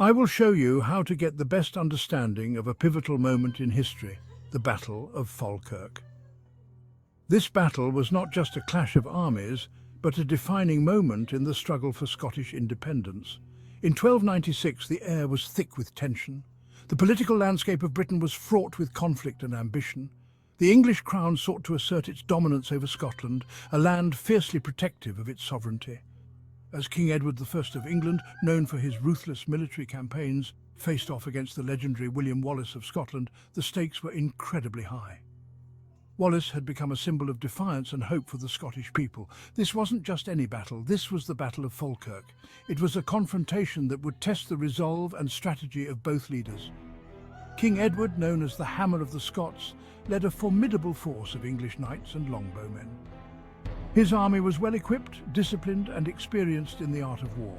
I will show you how to get the best understanding of a pivotal moment in history, the Battle of Falkirk. This battle was not just a clash of armies, but a defining moment in the struggle for Scottish independence. In 1296, the air was thick with tension. The political landscape of Britain was fraught with conflict and ambition. The English crown sought to assert its dominance over Scotland, a land fiercely protective of its sovereignty. As King Edward I of England, known for his ruthless military campaigns, faced off against the legendary William Wallace of Scotland, the stakes were incredibly high. Wallace had become a symbol of defiance and hope for the Scottish people. This wasn't just any battle, this was the Battle of Falkirk. It was a confrontation that would test the resolve and strategy of both leaders. King Edward, known as the Hammer of the Scots, led a formidable force of English knights and longbowmen. His army was well equipped, disciplined and experienced in the art of war.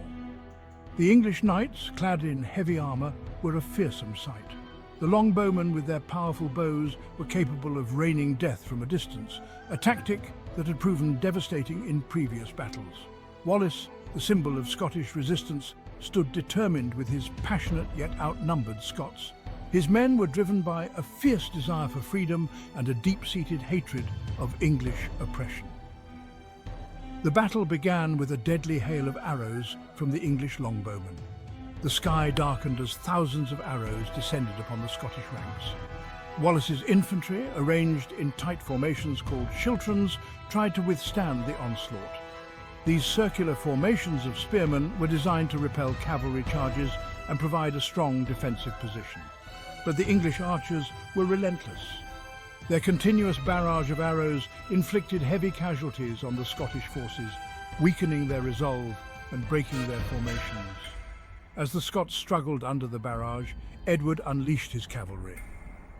The English knights, clad in heavy armour, were a fearsome sight. The longbowmen with their powerful bows were capable of raining death from a distance, a tactic that had proven devastating in previous battles. Wallace, the symbol of Scottish resistance, stood determined with his passionate yet outnumbered Scots. His men were driven by a fierce desire for freedom and a deep-seated hatred of English oppression. The battle began with a deadly hail of arrows from the English longbowmen. The sky darkened as thousands of arrows descended upon the Scottish ranks. Wallace's infantry, arranged in tight formations called schiltrons, tried to withstand the onslaught. These circular formations of spearmen were designed to repel cavalry charges and provide a strong defensive position. But the English archers were relentless. Their continuous barrage of arrows inflicted heavy casualties on the Scottish forces, weakening their resolve and breaking their formations. As the Scots struggled under the barrage, Edward unleashed his cavalry.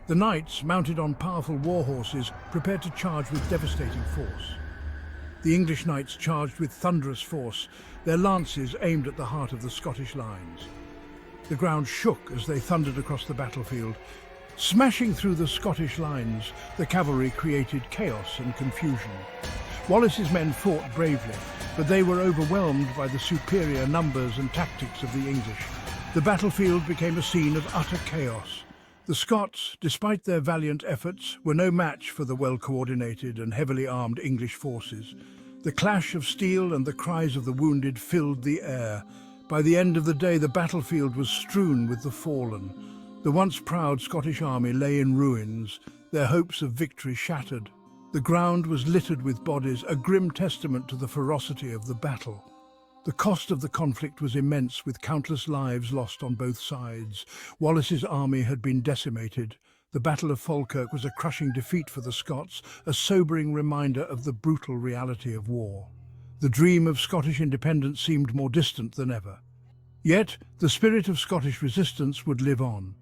The knights, mounted on powerful war horses, prepared to charge with devastating force. The English knights charged with thunderous force, their lances aimed at the heart of the Scottish lines. The ground shook as they thundered across the battlefield. Smashing through the Scottish lines, the cavalry created chaos and confusion. Wallace's men fought bravely, but they were overwhelmed by the superior numbers and tactics of the English. The battlefield became a scene of utter chaos. The Scots, despite their valiant efforts, were no match for the well-coordinated and heavily armed English forces. The clash of steel and the cries of the wounded filled the air. By the end of the day, the battlefield was strewn with the fallen. The once proud Scottish army lay in ruins, their hopes of victory shattered. The ground was littered with bodies, a grim testament to the ferocity of the battle. The cost of the conflict was immense, with countless lives lost on both sides. Wallace's army had been decimated. The Battle of Falkirk was a crushing defeat for the Scots, a sobering reminder of the brutal reality of war. The dream of Scottish independence seemed more distant than ever. Yet, the spirit of Scottish resistance would live on.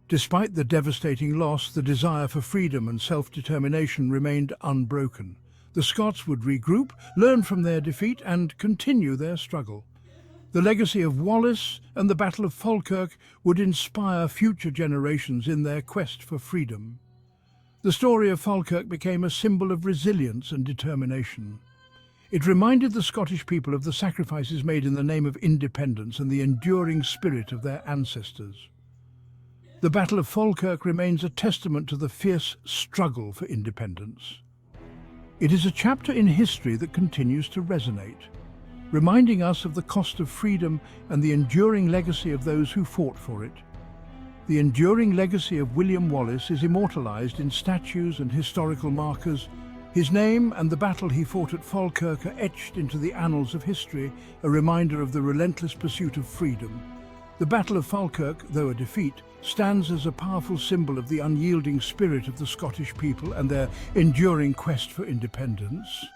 Despite the devastating loss, the desire for freedom and self-determination remained unbroken. The Scots would regroup, learn from their defeat, and continue their struggle. The legacy of Wallace and the Battle of Falkirk would inspire future generations in their quest for freedom. The story of Falkirk became a symbol of resilience and determination. It reminded the Scottish people of the sacrifices made in the name of independence and the enduring spirit of their ancestors. The Battle of Falkirk remains a testament to the fierce struggle for independence. It is a chapter in history that continues to resonate, reminding us of the cost of freedom and the enduring legacy of those who fought for it. The enduring legacy of William Wallace is immortalized in statues and historical markers. His name and the battle he fought at Falkirk are etched into the annals of history, a reminder of the relentless pursuit of freedom. The Battle of Falkirk, though a defeat, stands as a powerful symbol of the unyielding spirit of the Scottish people and their enduring quest for independence.